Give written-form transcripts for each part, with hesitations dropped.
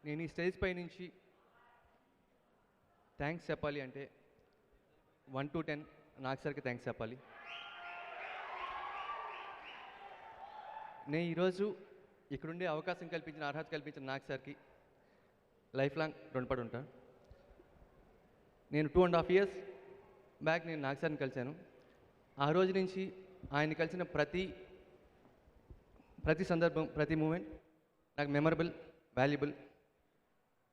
నేను ఈ స్టేజ్ పై నుంచి థ్యాంక్స్ చెప్పాలి అంటే 1 to 10 నాకు సార్కి థ్యాంక్స్ చెప్పాలి. నేను ఈరోజు ఇక్కడుండే అవకాశం కల్పించిన, అర్హత కల్పించిన నాకు సార్కి లైఫ్ లాంగ్ రుణపడి ఉంటాను. నేను 2.5 years బ్యాక్ నేను నాగ్ సార్ని కలిశాను. ఆ రోజు నుంచి ఆయన కలిసిన ప్రతి సందర్భం, ప్రతి మూమెంట్ నాకు మెమరబుల్, వాల్యుబుల్.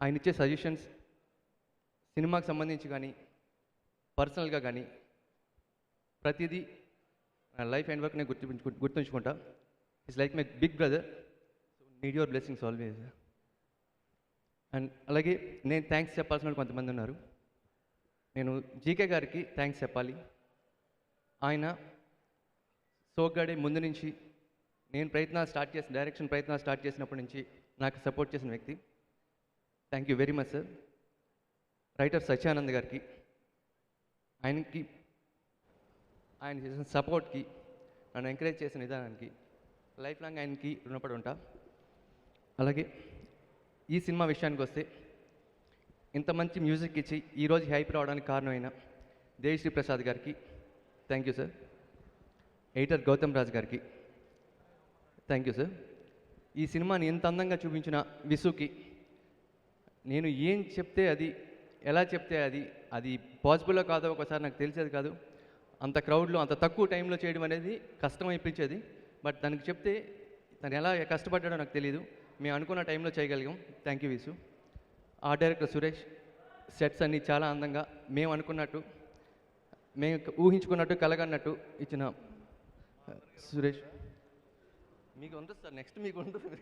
ఆయన ఇచ్చే సజెషన్స్ సినిమాకి సంబంధించి కానీ పర్సనల్గా కానీ ప్రతిదీ నా లైఫ్ ఎండ్ వరకు నేను గుర్తుంచుకుంటా. It's like my big brother. Need your blessings always. And అలాగే నేను థ్యాంక్స్ చెప్పాల్సిన వాళ్ళు కొంతమంది ఉన్నారు. నేను జీకే గారికి థ్యాంక్స్ చెప్పాలి. ఆయన సోగ్గాడే ముందు నుంచి నేను డైరెక్షన్ ప్రయత్నాలు స్టార్ట్ చేసినప్పటి నుంచి నాకు సపోర్ట్ చేసిన వ్యక్తి. Thank you very much sir. Writer Satyanand గారికి, ఆయన చేసిన సపోర్ట్కి, నన్ను ఎంకరేజ్ చేసిన విధానానికి లైఫ్ లాంగ్ ఆయనకి రుణపడి ఉంటా. అలాగే ఈ సినిమా విషయానికి వస్తే ఇంత మంచి మ్యూజిక్ ఇచ్చి ఈరోజు హైప్ రావడానికి కారణమైన దేవిశ్రీ ప్రసాద్ గారికి thank you sir. Editor Gautham Raj గారికి థ్యాంక్ యూ సార్. ఈ సినిమాని ఎంత అందంగా చూపించిన విసుకి, నేను ఏం చెప్తే అది, ఎలా చెప్తే అది పాసిబుల్లో కాదో ఒకసారి నాకు తెలిసేది కాదు. అంత క్రౌడ్లో అంత తక్కువ టైంలో చేయడం అనేది కష్టం అనిపించేది. బట్ దానికి చెప్తే తను ఎలా కష్టపడ్డాడో నాకు తెలియదు. మేము అనుకున్న టైంలో చేయగలిగాం. Thank you Visu. Art director Suresh, sets అన్నీ చాలా అందంగా మేము అనుకున్నట్టు, మేము ఊహించుకున్నట్టు, కలగన్నట్టు ఇచ్చిన సురేష్. మీకు ఉంటుంది సార్, నెక్స్ట్ మీకు ఉంటుంది.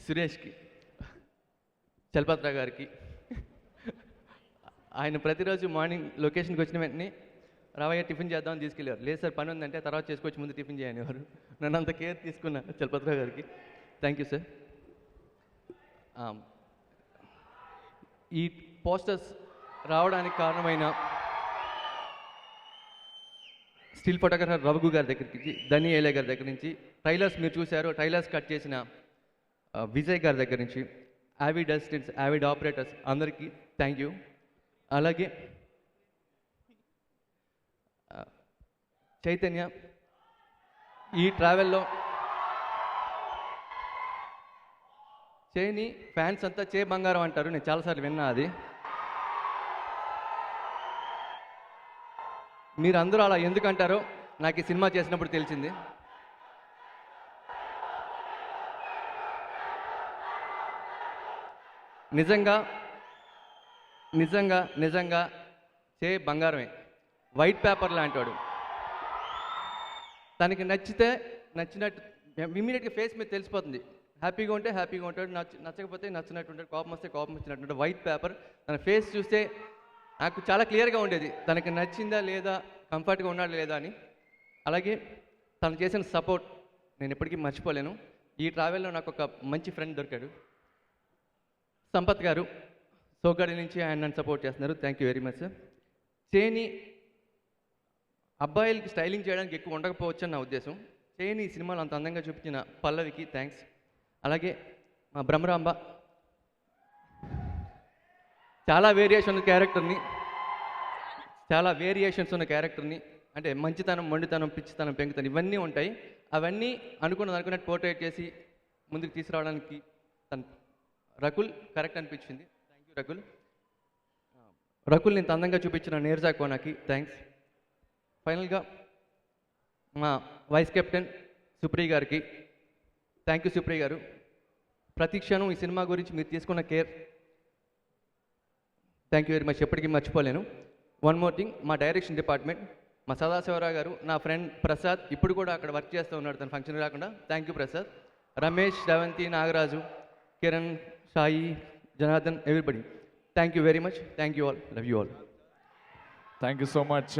సురేష్కి, చలపత్ర గారికి, ఆయన ప్రతిరోజు మార్నింగ్ లొకేషన్కి వచ్చిన వెంటనే రావయ్య టిఫిన్ చేద్దామని తీసుకెళ్ళారు. లేదు సార్ పని ఉందంటే తర్వాత చేసుకొచ్చి ముందు టిఫిన్ చేయనివారు. నన్ను అంత కేర్ తీసుకున్న చలపత్ర గారికి థ్యాంక్ యూ సార్. ఈ పోస్టర్స్ రావడానికి కారణమైన స్టిల్ ఫోటోగ్రాఫర్ రఘు గారి దగ్గరికి, ధని ఏలే గారి దగ్గర నుంచి, ట్రైలర్స్ మీరు చూశారు, ట్రైలర్స్ కట్ చేసిన విజయ్ గారి దగ్గర నుంచి, యావిడ్ అసిస్టెంట్స్, యావిడ్ ఆపరేటర్స్ అందరికీ థ్యాంక్ యూ. అలాగే చైతన్య, ఈ ట్రావెల్లో చేని ఫ్యాన్స్ అంతా చే బంగారం అంటారు. నేను చాలాసార్లు విన్నా అది. మీరు అందరూ అలా ఎందుకు అంటారో నాకు ఈ సినిమా చేసినప్పుడు తెలిసింది. నిజంగా నిజంగా నిజంగా చే బంగారమే, వైట్ పేపర్ లాంటివాడు. తనకి నచ్చినట్టు ఇమ్మీడియట్గా ఫేస్ మీద తెలిసిపోతుంది. హ్యాపీగా ఉంటే హ్యాపీగా ఉంటాడు, నచ్చకపోతే నచ్చినట్టు ఉంటాడు, కోపం వస్తే కోపం వచ్చినట్టు ఉంటాడు. White paper. తన ఫేస్ చూస్తే నాకు చాలా క్లియర్గా ఉండేది తనకి నచ్చిందా లేదా, కంఫర్ట్గా ఉన్నాడా లేదా అని. అలాగే తను చేసిన సపోర్ట్ నేను ఎప్పటికీ మర్చిపోలేను. ఈ ట్రావెల్లో నాకు ఒక మంచి ఫ్రెండ్ దొరికాడు, సంపత్ గారు. సోగ్గాడి నుంచి ఆయన నన్ను సపోర్ట్ చేస్తున్నారు. Thank you very much sir. చేని అబ్బాయిలకి స్టైలింగ్ చేయడానికి ఎక్కువ ఉండకపోవచ్చు అని నా ఉద్దేశం. చేని ఈ సినిమాలో అంత అందంగా చూపించిన పల్లవికి థ్యాంక్స్. అలాగే మా బ్రహ్మరాంబ, చాలా వేరియేషన్స్ ఉన్న క్యారెక్టర్ని, అంటే మంచితనం, మొండితనం, పిచ్చితనం, పెంకుతనం ఇవన్నీ ఉంటాయి. అవన్నీ అనుకున్నట్టు పోర్ట్రేట్ చేసి ముందుకు తీసుకురావడానికి రకుల్ కరెక్ట్ అనిపించింది. Thank you Rakul. రకుల్ని ఇంత అందంగా చూపించిన నీరజా కోనాకి థ్యాంక్స్. ఫైనల్గా మా వైస్ కెప్టెన్ సుప్రియ గారికి థ్యాంక్ యూ. సుప్రియ గారు, ప్రతి క్షణం ఈ సినిమా గురించి మీరు తీసుకున్న care thank you very much, ఎప్పటికీ మర్చిపోలేను. వన్ మోర్ థింగ్, మా డైరెక్షన్ డిపార్ట్మెంట్, మా సదాశివరావు గారు, నా ఫ్రెండ్ ప్రసాద్ ఇప్పుడు కూడా అక్కడ వర్క్ చేస్తూ ఉన్నాడు తన ఫంక్షన్ రాకుండా. Thank you Prasad. Ramesh, Ravanthi, Nagaraju, Kiran, Sai, Janardhan, everybody thank you very much. Thank you all. Love you all. Thank you so much.